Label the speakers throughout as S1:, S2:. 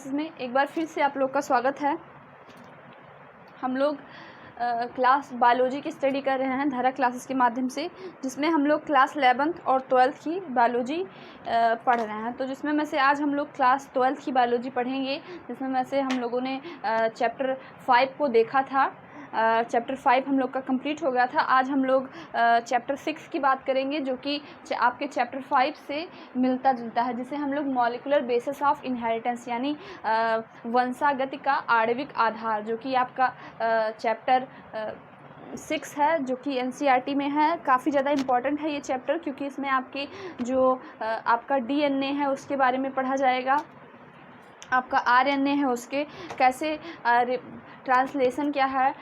S1: Classes में एक बार फिर से आप लोग का स्वागत है। हम लोग क्लास बायोलॉजी की स्टडी कर रहे हैं धारा क्लासेस के माध्यम से, जिसमें हम लोग क्लास 11th और 12th की बायोलॉजी पढ़ रहे हैं। तो जिसमें में से आज हम लोग क्लास 12th की बायोलॉजी पढ़ेंगे, जिसमें में से हम लोगों ने चैप्टर 5 को देखा था। चैप्टर 5 हम लोग का कंप्लीट हो गया था। आज हम लोग चैप्टर 6 की बात करेंगे, जो कि आपके चैप्टर 5 से मिलता जुलता है, जिसे हम लोग मॉलिकुलर बेसिस ऑफ इनहेरिटेंस यानी वंशागति का आणविक आधार, जो कि आपका चैप्टर 6 है, जो कि एनसीईआरटी में है। काफ़ी ज़्यादा इम्पॉर्टेंट है ये चैप्टर, क्योंकि इसमें आपके जो आपका डीएनए है उसके बारे में पढ़ा जाएगा, आपका आरएनए है उसके कैसे ट्रांसलेशन क्या है,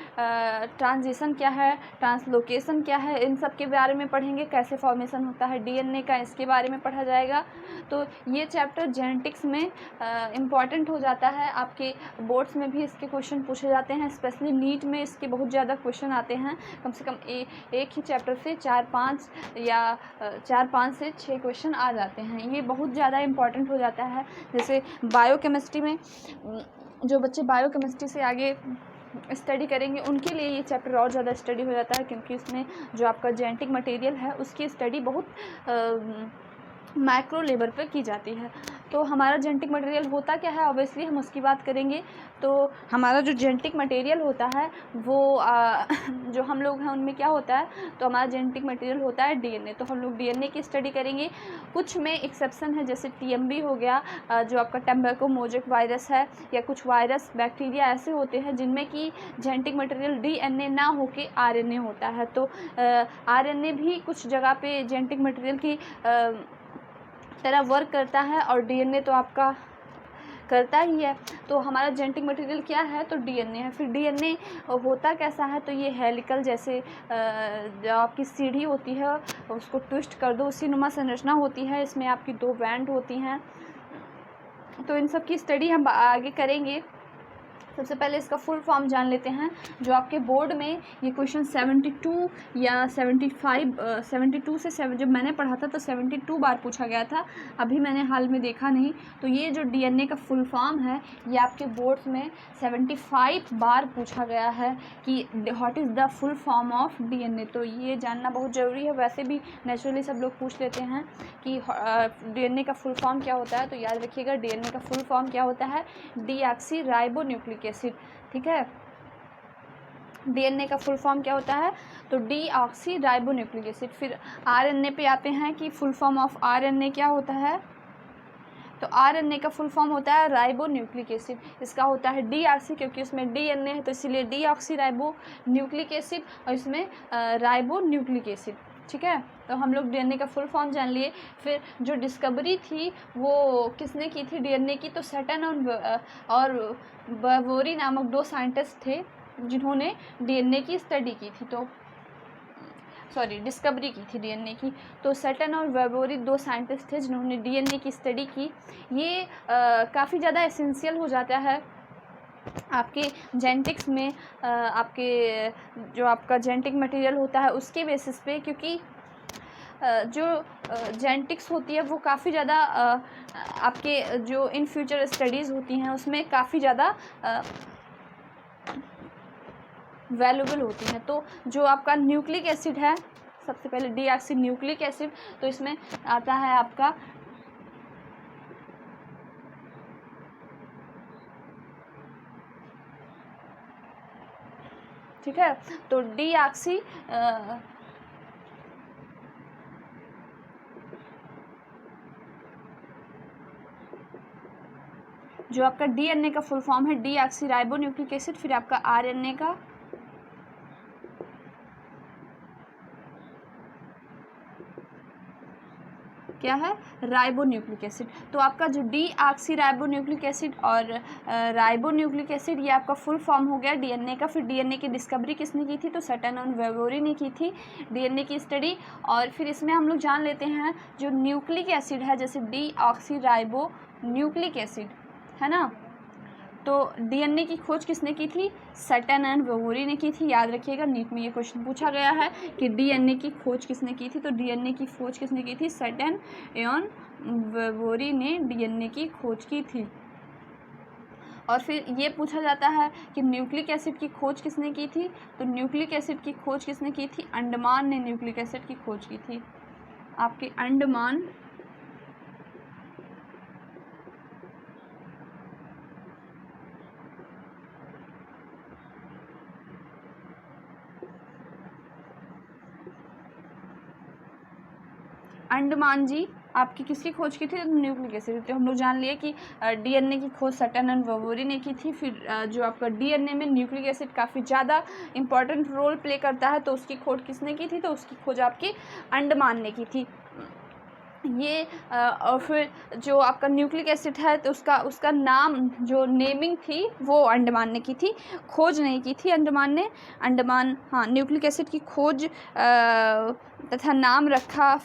S1: ट्रांजिशन क्या है, ट्रांसलोकेशन क्या है, इन सब के बारे में पढ़ेंगे। कैसे फॉर्मेशन होता है डीएनए का, इसके बारे में पढ़ा जाएगा। तो ये चैप्टर जेनेटिक्स में इम्पॉर्टेंट हो जाता है। आपके बोर्ड्स में भी इसके क्वेश्चन पूछे जाते हैं, स्पेशली नीट में इसके बहुत ज़्यादा क्वेश्चन आते हैं। कम से कम एक ही चैप्टर से 4-5 से 6 क्वेश्चन आ जाते हैं। ये बहुत ज़्यादा इम्पॉर्टेंट हो जाता है। जैसे बायोकेमिस्ट्री में जो बच्चे बायोकेमिस्ट्री से आगे स्टडी करेंगे उनके लिए ये चैप्टर और ज़्यादा स्टडी हो जाता है, क्योंकि इसमें जो आपका जेनेटिक मटेरियल है उसकी स्टडी बहुत माइक्रो लेवल पर की जाती है। तो हमारा जेनेटिक मटेरियल होता क्या है, ऑब्वियसली हम उसकी बात करेंगे। तो हमारा जो जेनेटिक मटेरियल होता है वो जो हम लोग हैं उनमें क्या होता है, तो हमारा जेनेटिक मटेरियल होता है डीएनए। तो हम लोग डीएनए की स्टडी करेंगे। कुछ में एक्सेप्शन है, जैसे टीएमबी हो गया, जो आपका टैबेको मोज़ेक वायरस है, या कुछ वायरस बैक्टीरिया ऐसे होते हैं जिनमें कि जेनेटिक मटेरियल डीएनए ना होके आरएनए होता है। तो आरएनए भी कुछ जगह पे जेनेटिक मटेरियल की तरह वर्क करता है, और डीएनए तो आपका करता ही है। तो हमारा जेनेटिक मटेरियल क्या है, तो डीएनए है। फिर डीएनए होता कैसा है, तो ये हेलिकल जैसे जो आपकी सीढ़ी होती है उसको ट्विस्ट कर दो, उसी नुमा संरचना होती है। इसमें आपकी 2 बैंड होती हैं। तो इन सब की स्टडी हम आगे करेंगे। सबसे पहले इसका फुल फॉर्म जान लेते हैं। जो आपके बोर्ड में ये क्वेश्चन 72 या 72 से 7 जब मैंने पढ़ा था तो 72 बार पूछा गया था, अभी मैंने हाल में देखा नहीं। तो ये जो डीएनए का फुल फॉर्म है ये आपके बोर्ड्स में 75 बार पूछा गया है कि what is the full form of DNA. तो ये जानना बहुत ज़रूरी है। वैसे भी नेचुरली सब लोग पूछ लेते हैं कि डीएनए का फुल फॉर्म क्या होता है। तो याद रखिएगा, डीएनए का फुल फॉर्म क्या होता है, डीऑक्सीराइबोन्यूक्लिक एसिड। ठीक है, डीएनए का फुल फॉर्म क्या होता है, तो डीऑक्सीराइबोन्यूक्लिक एसिड। फिर आरएनए पे आते हैं कि फुल फॉर्म ऑफ आरएनए क्या होता है, तो आरएनए का फुल फॉर्म होता है राइबोन्यूक्लिक एसिड। इसका होता है डीऑक्सी, क्योंकि उसमें डीएनए है तो इसीलिए डीऑक्सीराइबोन्यूक्लिक एसिड, और इसमें राइबोन्यूक्लिक एसिड। ठीक है, तो हम लोग डीएनए का फुल फॉर्म जान लिए। फिर जो डिस्कवरी थी वो किसने की थी डीएनए की, तो सटन और बवोरी नामक 2 साइंटिस्ट थे जिन्होंने डीएनए की स्टडी की थी। तो डिस्कवरी की थी डीएनए की। तो सटन और वेबोरी 2 साइंटिस्ट थे जिन्होंने डीएनए की स्टडी की। ये काफ़ी ज़्यादा एसेंशियल हो जाता है आपके जेनेटिक्स में, आपके जो आपका जेनेटिक मटेरियल होता है उसके बेसिस पे, क्योंकि जो जेनेटिक्स होती है वो काफ़ी ज़्यादा आपके जो इन फ्यूचर स्टडीज़ होती हैं उसमें काफ़ी ज़्यादा वैल्यूबल होती हैं। तो जो आपका न्यूक्लिक एसिड है, सबसे पहले डीऑक्सी न्यूक्लिक एसिड, तो इसमें आता है आपका ठीक है, तो डीऑक्सी जो आपका डीएनए का फुल फॉर्म है डीऑक्सीराइबोन्यूक्लिक एसिड। फिर आपका आरएनए का क्या है, राइबोन्यूक्लिक एसिड। तो आपका जो डीऑक्सीराइबोन्यूक्लिक एसिड और राइबोन्यूक्लिक एसिड ये आपका फुल फॉर्म हो गया डीएनए का। फिर डीएनए की डिस्कवरी किसने की थी, तो सटन और वेबोरी ने की थी डीएनए की स्टडी। और फिर इसमें हम लोग जान लेते हैं जो न्यूक्लिक एसिड है, जैसे डीऑक्सीराइबोन्यूक्लिक एसिड है ना, तो डीएनए की खोज किसने की थी, सटन एंड वेबोरी ने की थी। याद रखिएगा, नीट में ये क्वेश्चन पूछा गया है कि डीएनए की खोज किसने की थी, तो डीएनए की खोज किसने की थी, सटन एंड वेबोरी ने डीएनए की खोज की थी। और फिर ये पूछा जाता है कि न्यूक्लिक एसिड की खोज किसने की थी, तो न्यूक्लिक एसिड की खोज किसने की थी, अंडमान ने न्यूक्लिक एसिड की खोज की थी। आपके अंडमान अंडमान जी आपकी किसकी खोज की थी, न्यूक्लिक एसिड। तो हम लोग जान लिए कि डीएनए की खोज सटन एंड वोवोरी ने की थी। फिर जो आपका डीएनए में न्यूक्लिक एसिड काफ़ी ज़्यादा इंपॉर्टेंट रोल प्ले करता है, तो उसकी खोज किसने की थी, तो उसकी खोज आपकी अंडमान ने की थी। ये और फिर जो आपका न्यूक्लिक एसिड है तो उसका नाम जो नेमिंग थी वो अंडमान ने की थी, खोज नहीं की थी अंडमान ने। अंडमान हाँ न्यूक्लिक एसिड की खोज तथा नाम रखा।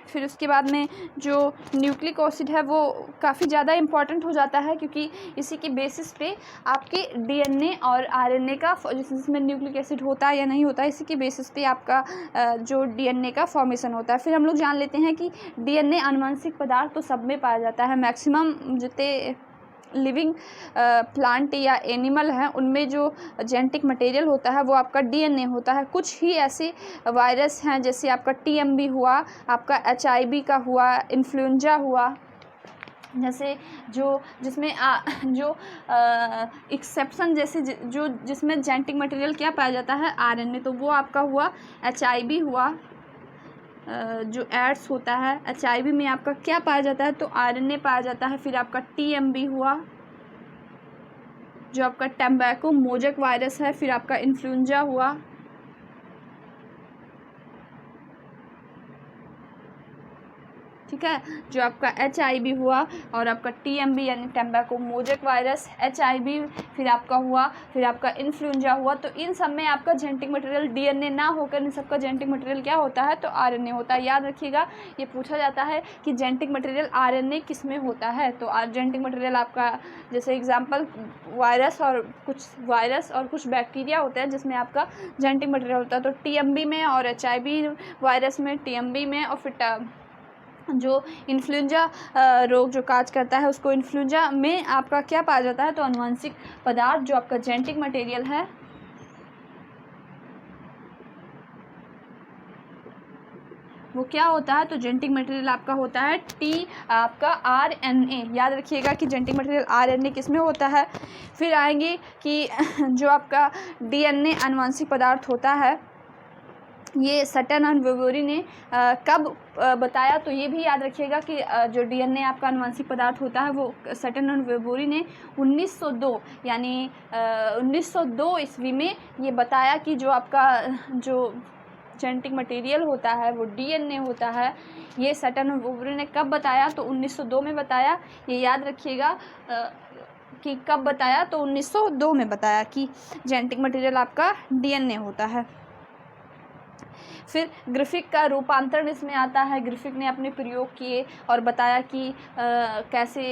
S1: फिर उसके बाद में जो न्यूक्लिक एसिड है वो काफ़ी ज़्यादा इम्पॉर्टेंट हो जाता है, क्योंकि इसी की बेसिस पे आपके डीएनए और आरएनए का जिसमें न्यूक्लिक एसिड होता है या नहीं होता है, इसी के बेसिस पे आपका जो डीएनए का फॉर्मेशन होता है। फिर हम लोग जान लेते हैं कि डीएनए आनुवंशिक पदार्थ तो सब में पाया जाता है। मैक्सिमम जितने लिविंग प्लांट या एनिमल हैं उनमें जो जेनेटिक मटेरियल होता है वो आपका डीएनए होता है। कुछ ही ऐसे वायरस हैं जैसे आपका टीएमबी हुआ, आपका एचआईवी का हुआ, इन्फ्लुएंजा हुआ, जैसे जिसमें जो एक्सेप्शन जैसे जो जिसमें जेनेटिक मटेरियल क्या पाया जाता है, आरएनए, तो वो आपका हुआ एचआईवी हुआ। जो एड्स होता है एचआईवी में आपका क्या पाया जाता है, तो आरएनए पाया जाता है। फिर आपका टीएमबी हुआ जो आपका टैम्बैको मोजक वायरस है। फिर आपका इन्फ्लुएंजा हुआ, ठीक है, जो आपका एचआईवी हुआ, और आपका टीएमबी यानी टैम्बैको मोजक वायरस, एचआईवी, फिर आपका हुआ, फिर आपका इन्फ्लुएंजा हुआ। तो इन सब में आपका जेनेटिक मटेरियल डीएनए ना होकर इन सबका जेनेटिक मटेरियल क्या होता है, तो आरएनए होता है। याद रखिएगा, ये पूछा जाता है कि जेनेटिक मटेरियल आरएनए किस में होता है। तो जेनेटिक मटेरियल आपका जैसे एग्जाम्पल वायरस और कुछ बैक्टीरिया होते हैं जिसमें आपका जेनेटिक मटेरियल होता है। तो टीएमबी में और एचआईवी वायरस में, टीएमबी में, और फिर जो इन्फ्लुएंजा रोग जो काज करता है उसको इन्फ्लुएंजा में आपका क्या पाया जाता है, तो आनुवंशिक पदार्थ जो आपका जेनेटिक मटेरियल है वो क्या होता है, तो जेनेटिक मटेरियल आपका होता है आपका आरएनए। याद रखिएगा कि जेनेटिक मटेरियल आरएनए किस में होता है। फिर आएंगे कि जो आपका डीएनए आनुवंशिक पदार्थ होता है ये सटन और वोवोरी ने कब बताया, तो ये भी याद रखिएगा कि जो डीएनए आपका आनुवंशिक पदार्थ होता है वो सटन और वोवोरी ने 1902 यानी 1902 ईस्वी में ये बताया कि जो आपका जो जेनेटिक मटेरियल होता है वो डीएनए होता है। ये सटन और वोवोरी ने कब बताया, तो 1902 में बताया। ये याद रखिएगा कि कब बताया, तो 1902 में बताया कि जेनेटिक मटेरियल आपका डीएनए होता है। फिर ग्रिफिक का रूपांतरण इसमें आता है। ग्रिफिक ने अपने प्रयोग किए और बताया कि कैसे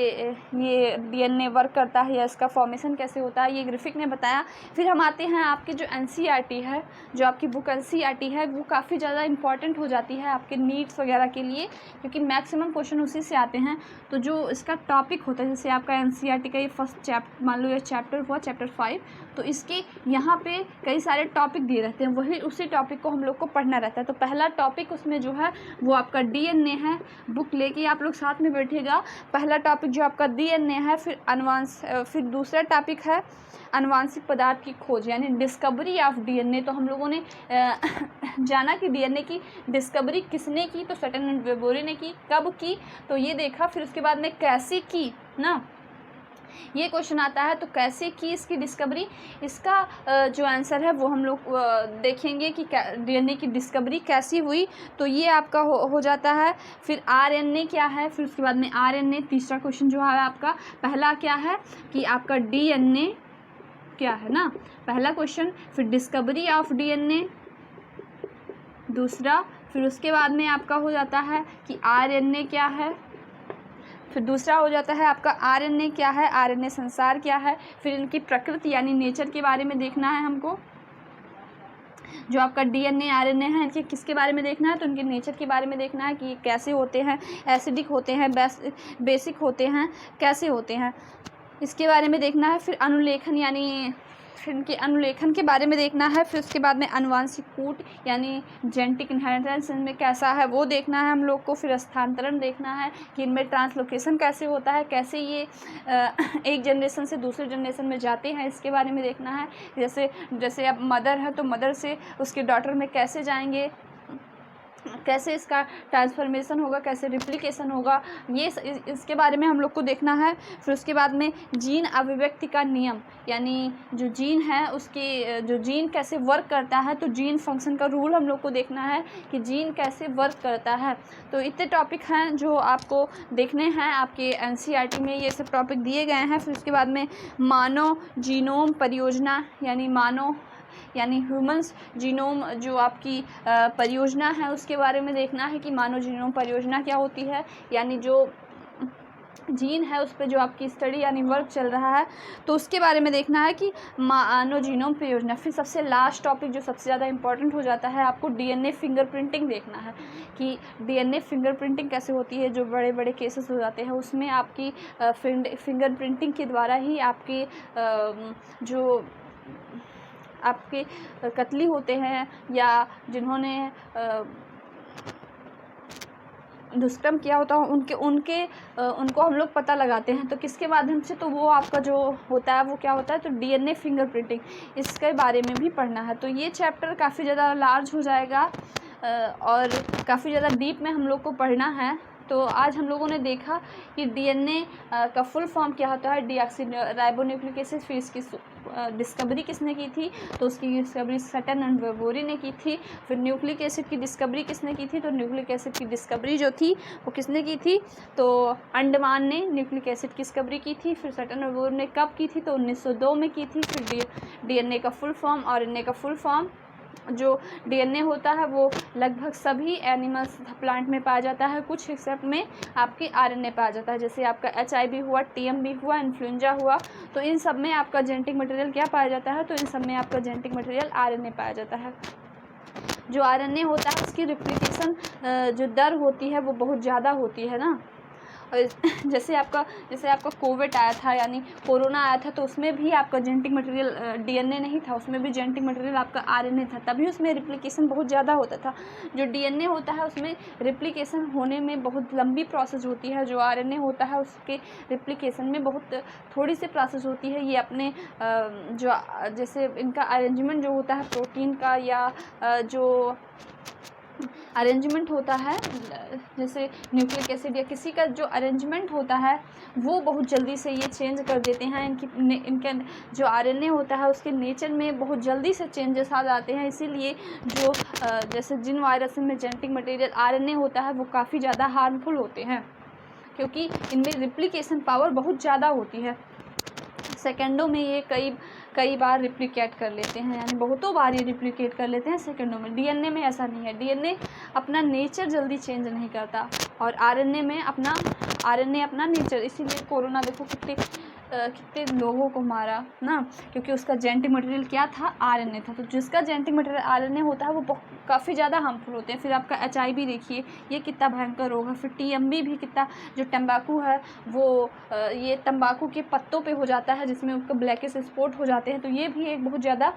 S1: ये डीएनए वर्क करता है या इसका फॉर्मेशन कैसे होता है, ये ग्रिफिक ने बताया। फिर हम आते हैं आपके जो एनसीईआरटी है, जो आपकी बुक एनसीईआरटी है वो काफ़ी ज़्यादा इंपॉर्टेंट हो जाती है आपके नीट्स वगैरह के लिए, क्योंकि मैक्सिमम क्वेश्चन उसी से आते हैं। तो जो इसका टॉपिक होता है, जैसे आपका एनसीईआरटी का ये फर्स्ट चैप्टर मान लो, ये चैप्टर हुआ चैप्टर 5, तो इसके यहाँ पे कई सारे टॉपिक दिए रहते हैं, वही उसी टॉपिक को हम लोग को पढ़ना रहता है। तो पहला टॉपिक उसमें जो है वो आपका डीएनए है। बुक लेके आप लोग साथ में बैठिएगा। पहला टॉपिक जो आपका डीएनए है, फिर दूसरा टॉपिक है आनुवंशिक पदार्थ की खोज यानी डिस्कवरी ऑफ डीएनए। तो हम लोगों ने जाना कि डीएनए की डिस्कवरी किसने की, तो सटन एंड वोवोरी ने की। कब की, तो ये देखा। फिर उसके बाद में कैसे की ना, ये क्वेश्चन आता है, तो कैसे की इसकी डिस्कवरी। इसका जो आंसर है वो हम लोग देखेंगे कि डीएनए की डिस्कवरी कैसी हुई। तो ये आपका हो जाता है। फिर आरएनए क्या है, फिर उसके बाद में आरएनए। तीसरा क्वेश्चन जो है आपका, पहला क्या है कि आपका डीएनए क्या है ना, पहला क्वेश्चन। फिर डिस्कवरी ऑफ डीएनए दूसरा। फिर उसके बाद में आपका हो जाता है कि आरएनए क्या है। फिर दूसरा हो जाता है आपका आरएनए क्या है, आरएनए संसार क्या है। फिर इनकी प्रकृति यानी नेचर के बारे में देखना है हमको। जो आपका डीएनए आरएनए है इनके किसके बारे में देखना है, तो इनके नेचर के बारे में देखना है कि कैसे होते हैं, एसिडिक होते हैं, बेसिक होते हैं, कैसे होते हैं। इसके बारे में देखना है। फिर अनुलेखन यानी फिर इनके अनुलेखन के बारे में देखना है। फिर उसके बाद में अनुवांशिक कूट यानी जेनेटिक इनहेरिटेंस इनमें कैसा है वो देखना है हम लोग को। फिर स्थानांतरण देखना है कि इनमें ट्रांसलोकेशन कैसे होता है, कैसे ये एक जनरेशन से दूसरे जनरेशन में जाते हैं, इसके बारे में देखना है। जैसे अब मदर है तो मदर से उसके डॉटर में कैसे जाएंगे, कैसे इसका ट्रांसफॉर्मेशन होगा, कैसे रिप्लिकेशन होगा, ये इसके बारे में हम लोग को देखना है। फिर उसके बाद में जीन अभिव्यक्ति का नियम यानी जो जीन है उसके जो जीन कैसे वर्क करता है, तो जीन फंक्शन का रूल हम लोग को देखना है कि जीन कैसे वर्क करता है। तो इतने टॉपिक हैं जो आपको देखने हैं, आपके एनसीईआरटी में ये सब टॉपिक दिए गए हैं। फिर उसके बाद में मानव जीनोम परियोजना यानी ह्यूमंस जीनोम जो आपकी परियोजना है उसके बारे में देखना है कि मानव जीनोम परियोजना क्या होती है, यानी जो जीन है उस पर जो आपकी स्टडी यानी वर्क चल रहा है, तो उसके बारे में देखना है कि मानव जीनोम परियोजना। फिर सबसे लास्ट टॉपिक जो सबसे ज़्यादा इंपॉर्टेंट हो जाता है, आपको डीएनए फिंगरप्रिंटिंग देखना है कि डीएनए फिंगरप्रिंटिंग कैसे होती है। जो बड़े बड़े केसेस हो जाते हैं उसमें आपकी फिंगरप्रिंटिंग के द्वारा ही आपके जो आपके कत्ली होते हैं या जिन्होंने दुष्कर्म किया होता है उनको हम लोग पता लगाते हैं, तो किसके माध्यम से, तो वो आपका जो होता है वो क्या होता है, तो डीएनए फिंगरप्रिंटिंग, इसके बारे में भी पढ़ना है। तो ये चैप्टर काफ़ी ज़्यादा लार्ज हो जाएगा और काफ़ी ज़्यादा डीप में हम लोग को पढ़ना है। तो आज हम लोगों ने देखा कि डीएनए का फुल फॉर्म क्या होता है, डीऑक्सीराइबोन्यूक्लिक एसिड। फिर इसकी डिस्कवरी किसने की थी, तो उसकी डिस्कवरी सटन एंड वेबोरी ने की थी। फिर न्यूक्लिक एसिड की डिस्कवरी किसने की थी, तो न्यूक्लिक एसिड की डिस्कवरी जो थी वो किसने की थी, तो अंडमान ने न्यूक्लिक एसिड की डिस्कवरी की थी। फिर सटन और वेबोरी ने कब की थी, तो 1902 में की थी। फिर डीएनए का फुल फॉर्म और एनए का फुल फॉर्म। जो डीएनए होता है वो लगभग सभी एनिमल्स प्लांट में पाया जाता है, कुछ एक्सेप्ट में आपके आरएनए पाया जाता है। जैसे आपका एचआईवी हुआ, टीएमवी हुआ, इन्फ्लुएंजा हुआ, तो इन सब में आपका जेनेटिक मटेरियल क्या पाया जाता है, तो इन सब में आपका जेनेटिक मटेरियल आरएनए पाया जाता है। जो आरएनए होता है उसकी रिप्लिकेशन जो दर होती है वो बहुत ज़्यादा होती है ना। और जैसे आपका कोविड आया था यानी कोरोना आया था, तो उसमें भी आपका जेनेटिक मटेरियल डीएनए नहीं था, उसमें भी जेनेटिक मटेरियल आपका आरएनए था, तभी उसमें रिप्लिकेशन बहुत ज़्यादा होता था। जो डीएनए होता है उसमें रिप्लिकेशन होने में बहुत लंबी प्रोसेस होती है, जो आरएनए होता है उसके रिप्लिकेशन में बहुत थोड़ी सी प्रोसेस होती है। ये अपने जो जैसे इनका अरेंजमेंट जो होता है प्रोटीन का या जो अरेंजमेंट होता है, जैसे न्यूक्लिक एसिड या किसी का जो अरेंजमेंट होता है वो बहुत जल्दी से ये चेंज कर देते हैं। इनके जो आरएनए होता है उसके नेचर में बहुत जल्दी से चेंजेस आ जाते हैं। इसीलिए जो जैसे जिन वायरस में जेनेटिक मटेरियल आरएनए होता है वो काफ़ी ज़्यादा हार्मफुल होते हैं, क्योंकि इनमें रिप्लिकेशन पावर बहुत ज़्यादा होती है। सेकेंडों में ये कई बार रिप्लिकेट कर लेते हैं, यानी बहुतों बार ये रिप्लिकेट कर लेते हैं सेकेंडों में। डीएनए में ऐसा नहीं है, डीएनए अपना नेचर जल्दी चेंज नहीं करता और आरएनए में अपना नेचर। इसीलिए कोरोना देखो कितने लोगों को मारा ना, क्योंकि उसका जेनेटिक मटेरियल क्या था, आरएनए था। तो जिसका जेनेटिक मटेरियल आरएनए होता है वो काफ़ी ज़्यादा हार्मफुल होते हैं। फिर आपका एचआईवी देखिए, ये कितना भयंकर रोग है। फिर टीएमवी भी कितना, जो तंबाकू है वो ये तंबाकू के पत्तों पे हो जाता है जिसमें उसका ब्लैकिश स्पॉट हो जाते हैं, तो ये भी एक बहुत ज़्यादा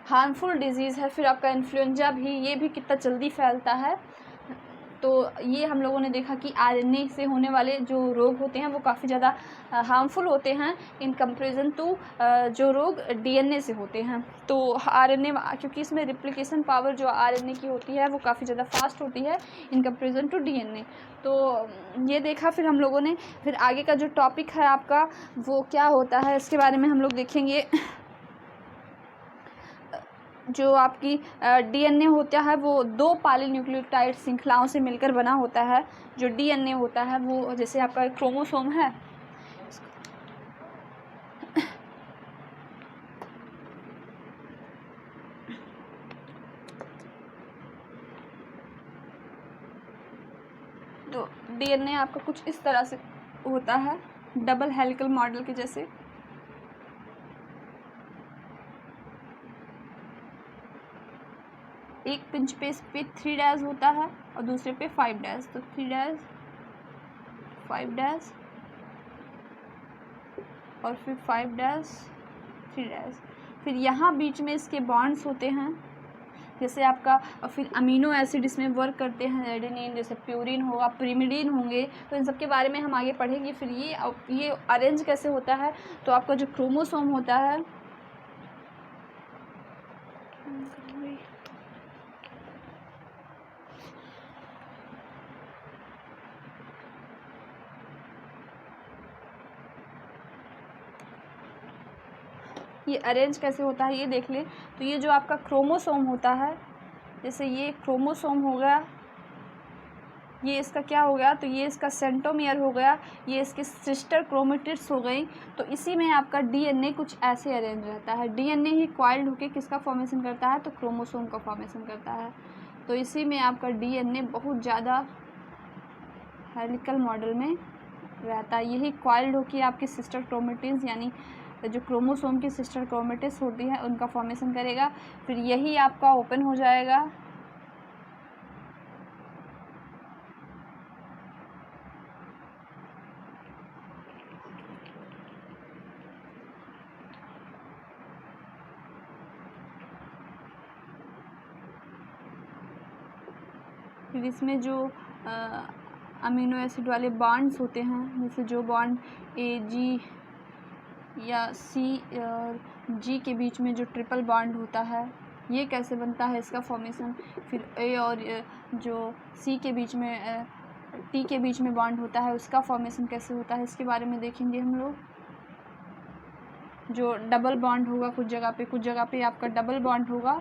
S1: हार्मफुल डिजीज़ है। फिर आपका इन्फ्लुएंजा भी, ये भी कितना जल्दी फैलता है। तो ये हम लोगों ने देखा कि आरएनए से होने वाले जो रोग होते हैं वो काफ़ी ज़्यादा हार्मफुल होते हैं इन कंपैरिजन टू जो रोग डीएनए से होते हैं। तो आरएनए, क्योंकि इसमें रिप्लिकेशन पावर जो आरएनए की होती है वो काफ़ी ज़्यादा फास्ट होती है इन कंपैरिजन टू डीएनए। तो ये देखा फिर हम लोगों ने। फिर आगे का जो टॉपिक है आपका वो क्या होता है, इसके बारे में हम लोग देखेंगे। जो आपकी डीएनए होता है वो 2 पॉलीन्यूक्लियोटाइड श्रृंखलाओं से मिलकर बना होता है। जो डीएनए होता है वो जैसे आपका क्रोमोसोम है, तो डीएनए आपका कुछ इस तरह से होता है, डबल हेलिकल मॉडल के जैसे। एक पिंच पे इस पे 3 डैश होता है और दूसरे पे 5 डैश, तो 3 डैश 5 डैश और फिर 5 डैश 3 डैश। फिर यहाँ बीच में इसके बॉन्ड्स होते हैं, जैसे आपका फिर अमीनो एसिड इसमें वर्क करते हैं, एडेनिन, जैसे प्यूरिन होगा, प्रिमिडिन होंगे, तो इन सब के बारे में हम आगे पढ़ेंगे। फिर ये अरेंज कैसे होता है, तो आपका जो क्रोमोसोम होता है, ये अरेंज कैसे होता है ये देख ले। तो ये जो आपका क्रोमोसोम होता है, जैसे ये क्रोमोसोम हो गया, ये इसका क्या हो गया, तो ये इसका सेंट्रोमियर हो गया, ये इसकी सिस्टर क्रोमेटिड्स हो गई। तो इसी में आपका डीएनए कुछ ऐसे अरेंज रहता है। डीएनए ही कॉइल्ड होकर किसका फॉर्मेशन करता है, तो क्रोमोसोम का फॉर्मेशन करता है। तो इसी में आपका डीएनए बहुत ज़्यादा हेलिकल मॉडल में रहता है। यही कॉइल्ड होकर आपकी सिस्टर क्रोमेटिड्स यानी जो क्रोमोसोम की सिस्टर क्रोमेटिड्स होती है उनका फॉर्मेशन करेगा। फिर यही आपका ओपन हो जाएगा, फिर इसमें जो अमीनो एसिड वाले बॉन्ड्स होते हैं, जैसे जो बॉन्ड AG या C और G के बीच में जो ट्रिपल बॉन्ड होता है, ये कैसे बनता है इसका फॉर्मेशन। फिर A और जो C के बीच में T के बीच में बॉन्ड होता है उसका फॉर्मेशन कैसे होता है, इसके बारे में देखेंगे हम लोग। जो डबल बॉन्ड होगा कुछ जगह पे आपका डबल बॉन्ड होगा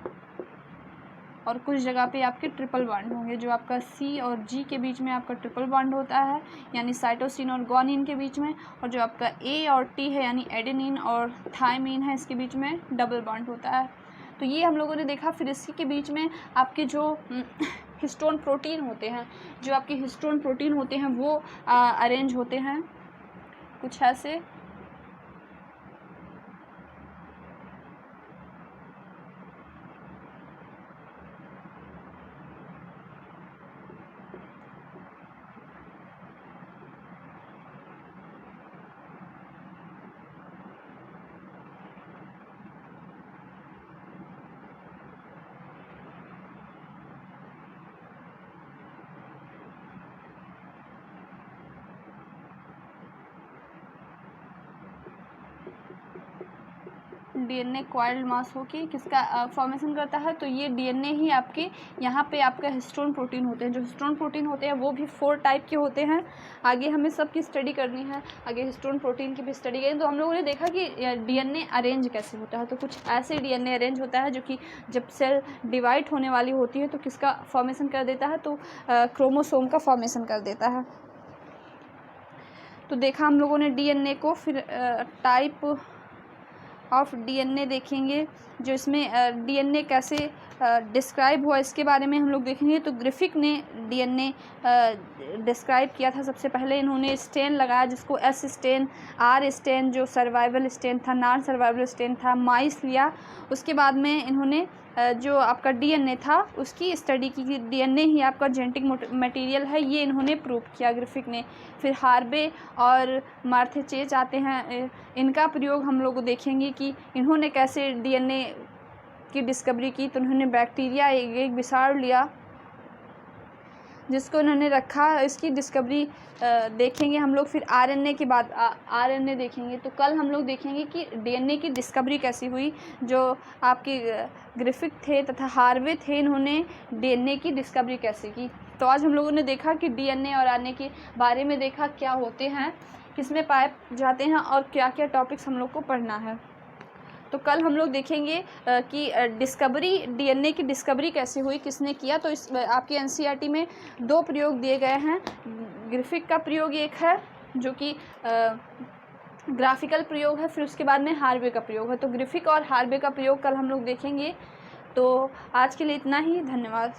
S1: और कुछ जगह पे आपके ट्रिपल बॉन्ड होंगे। जो आपका C और G के बीच में आपका ट्रिपल बॉन्ड होता है यानी साइटोसिन और ग्वानिन के बीच में, और जो आपका A और T है यानी एडेनिन और थायमिन है इसके बीच में डबल बॉन्ड होता है। तो ये हम लोगों ने देखा। फिर इसी के बीच में आपके जो हिस्टोन प्रोटीन होते हैं, जो आपके हिस्टोन प्रोटीन होते हैं वो अरेंज होते हैं कुछ ऐसे। डीएनए कॉइल्ड मास हो के किसका फॉर्मेशन करता है, तो ये डीएनए ही आपके यहाँ पे आपका हिस्टोन प्रोटीन होते हैं। जो हिस्टोन प्रोटीन होते हैं वो भी 4 टाइप के होते हैं। आगे हमें सब की स्टडी करनी है, आगे हिस्टोन प्रोटीन की भी स्टडी करें। तो हम लोगों ने देखा कि डीएनए अरेंज कैसे होता है। तो कुछ ऐसे डीएनए अरेंज होता है जो कि जब सेल डिवाइड होने वाली होती है तो किसका फॉर्मेशन कर देता है, तो क्रोमोसोम का फॉर्मेशन कर देता है। तो देखा हम लोगों ने डीएनए को। फिर टाइप ऑफ डीएनए देखेंगे, जो इसमें डीएनए कैसे डिस्क्राइब हुआ इसके बारे में हम लोग देखेंगे। तो ग्रिफिक ने डीएनए डिस्क्राइब किया था। सबसे पहले इन्होंने स्टेन लगाया जिसको S स्टेन, R स्टेन जो सर्वाइवल स्टेन था, नॉन सर्वाइवल स्टेन था, माइस लिया। उसके बाद में इन्होंने जो आपका डीएनए था उसकी स्टडी की। डीएनए ही आपका जेनेटिक मटेरियल है, ये इन्होंने प्रूव किया ग्रिफिक ने। फिर हार्वे और मार्थेचेज आते हैं, इनका प्रयोग हम लोग देखेंगे कि इन्होंने कैसे डीएनए की डिस्कवरी की। तो उन्होंने बैक्टीरिया एक विषाणु लिया जिसको इन्होंने रखा, इसकी डिस्कवरी देखेंगे हम लोग। फिर आरएनए के बाद आरएनए देखेंगे। तो कल हम लोग देखेंगे कि डीएनए की डिस्कवरी कैसी हुई। जो आपके ग्रिफिक थे तथा हार्वे थे, इन्होंने डीएनए की डिस्कवरी कैसे की। तो आज हम लोगों ने देखा कि डीएनए और आरएनए के बारे में देखा, क्या होते हैं, किसमें पाए जाते हैं और क्या क्या टॉपिक्स हम लोग को पढ़ना है। तो कल हम लोग देखेंगे कि डिस्कवरी, डीएनए की डिस्कवरी कैसे हुई, किसने किया। तो इस आपकी एनसीईआरटी में 2 प्रयोग दिए गए हैं। ग्रिफिक का प्रयोग एक है जो कि ग्राफिकल प्रयोग है, फिर उसके बाद में हार्वे का प्रयोग है। तो ग्रिफिक और हार्वे का प्रयोग कल हम लोग देखेंगे। तो आज के लिए इतना ही, धन्यवाद।